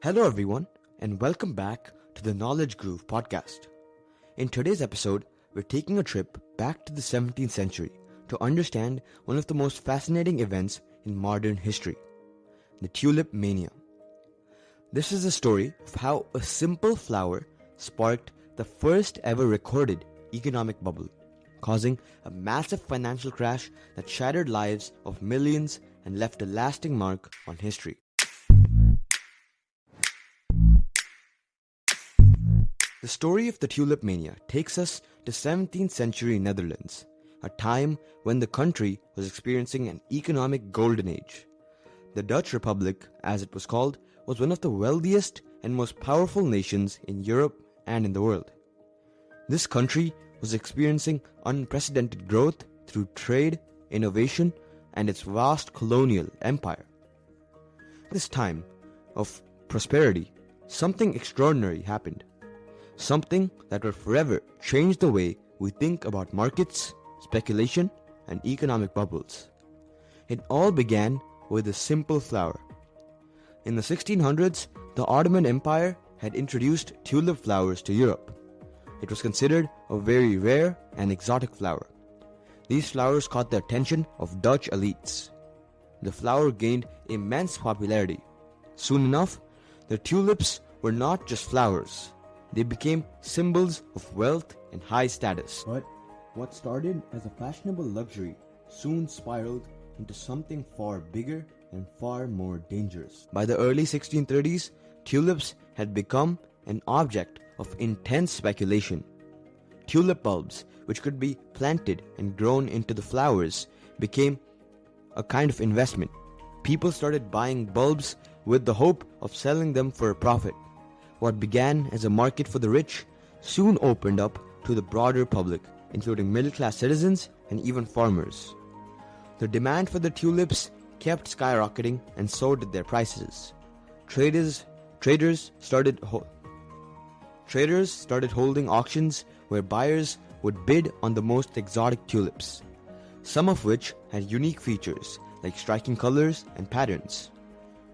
Hello, everyone, and welcome back to the Knowledge Groove podcast. In today's episode, we're taking a trip back to the 17th century to understand one of the most fascinating events in modern history, the Tulip Mania. This is a story of how a simple flower sparked the first ever recorded economic bubble, causing a massive financial crash that shattered lives of millions and left a lasting mark on history. The story of the Tulip Mania takes us to 17th century Netherlands, a time when the country was experiencing an economic golden age. The Dutch Republic, as it was called, was one of the wealthiest and most powerful nations in Europe and in the world. This country was experiencing unprecedented growth through trade, innovation, and its vast colonial empire. At this time of prosperity, something extraordinary happened. Something that will forever change the way we think about markets, speculation, and economic bubbles. It all began with a simple flower. In the 1600s, the Ottoman Empire had introduced tulip flowers to Europe. It was considered a very rare and exotic flower. These flowers caught the attention of Dutch elites. The flower gained immense popularity. Soon enough, the tulips were not just flowers. They became symbols of wealth and high status. But what started as a fashionable luxury soon spiraled into something far bigger and far more dangerous. By the early 1630s, tulips had become an object of intense speculation. Tulip bulbs, which could be planted and grown into the flowers, became a kind of investment. People started buying bulbs with the hope of selling them for a profit. What began as a market for the rich soon opened up to the broader public, including middle-class citizens and even farmers. The demand for the tulips kept skyrocketing, and so did their prices. Traders started holding auctions where buyers would bid on the most exotic tulips, some of which had unique features like striking colors and patterns.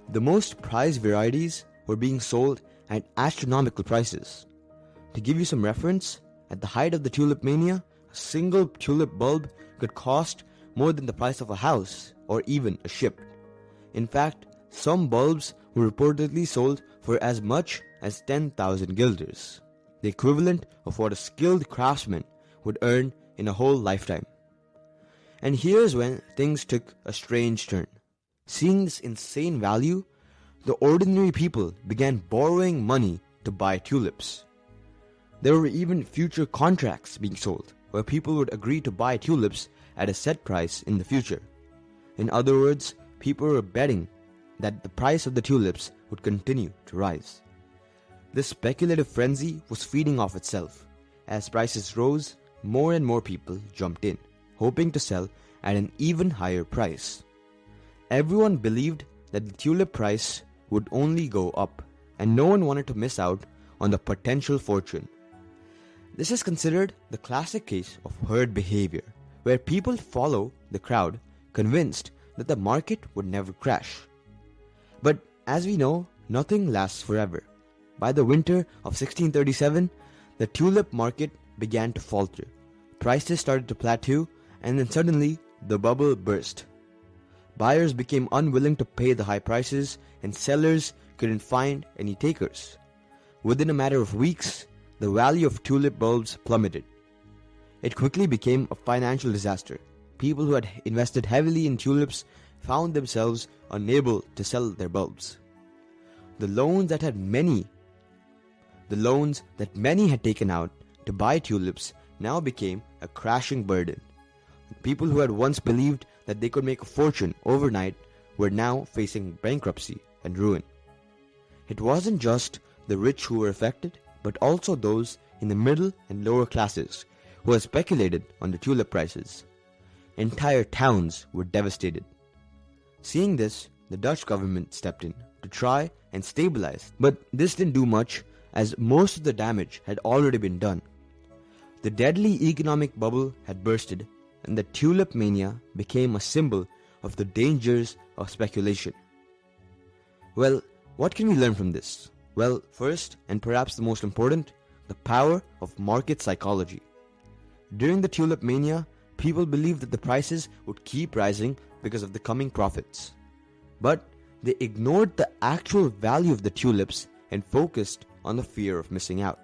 The most prized varieties were being sold at astronomical prices. To give you some reference, at the height of the Tulip Mania, a single tulip bulb could cost more than the price of a house or even a ship. In fact, some bulbs were reportedly sold for as much as 10,000 guilders, the equivalent of what a skilled craftsman would earn in a whole lifetime. And here's when things took a strange turn. Seeing this insane value, the ordinary people began borrowing money to buy tulips. There were even future contracts being sold, where people would agree to buy tulips at a set price in the future. In other words, people were betting that the price of the tulips would continue to rise. This speculative frenzy was feeding off itself. As prices rose, more and more people jumped in, hoping to sell at an even higher price. Everyone believed that the tulip price would only go up, and no one wanted to miss out on the potential fortune. This is considered the classic case of herd behavior, where people follow the crowd, convinced that the market would never crash. But as we know, nothing lasts forever. By the winter of 1637, the tulip market began to falter. Prices started to plateau, and then suddenly the bubble burst. Buyers became unwilling to pay the high prices, and sellers couldn't find any takers. Within a matter of weeks, the value of tulip bulbs plummeted. It quickly became a financial disaster. People who had invested heavily in tulips found themselves unable to sell their bulbs. The loans that many had taken out to buy tulips now became a crashing burden. People who had once believed that they could make a fortune overnight were now facing bankruptcy and ruin. It wasn't just the rich who were affected, but also those in the middle and lower classes who had speculated on the tulip prices. Entire towns were devastated. Seeing this, the Dutch government stepped in to try and stabilize, but this didn't do much as most of the damage had already been done. The deadly economic bubble had bursted, and the Tulip Mania became a symbol of the dangers of speculation. Well, What can we learn from this? Well, first, and perhaps the most important, the power of market psychology. During the Tulip Mania, people believed that the prices would keep rising because of the coming profits. But they ignored the actual value of the tulips and focused on the fear of missing out.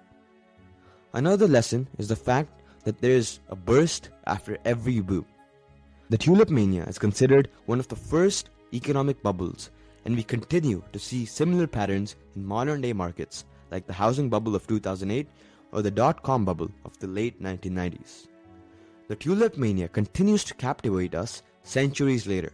Another lesson is the fact that there is a burst after every boom. The Tulip Mania is considered one of the first economic bubbles, and we continue to see similar patterns in modern-day markets like the housing bubble of 2008 or the dot-com bubble of the late 1990s. The Tulip Mania continues to captivate us centuries later.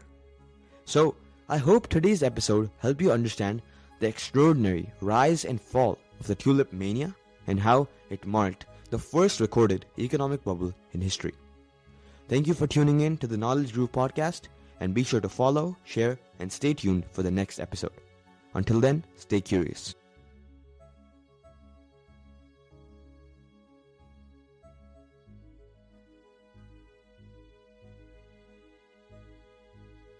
So, I hope today's episode helped you understand the extraordinary rise and fall of the Tulip Mania and how it marked the first recorded economic bubble in history. Thank you for tuning in to the Knowledge Groove podcast, and be sure to follow, share, and stay tuned for the next episode. Until then, stay curious.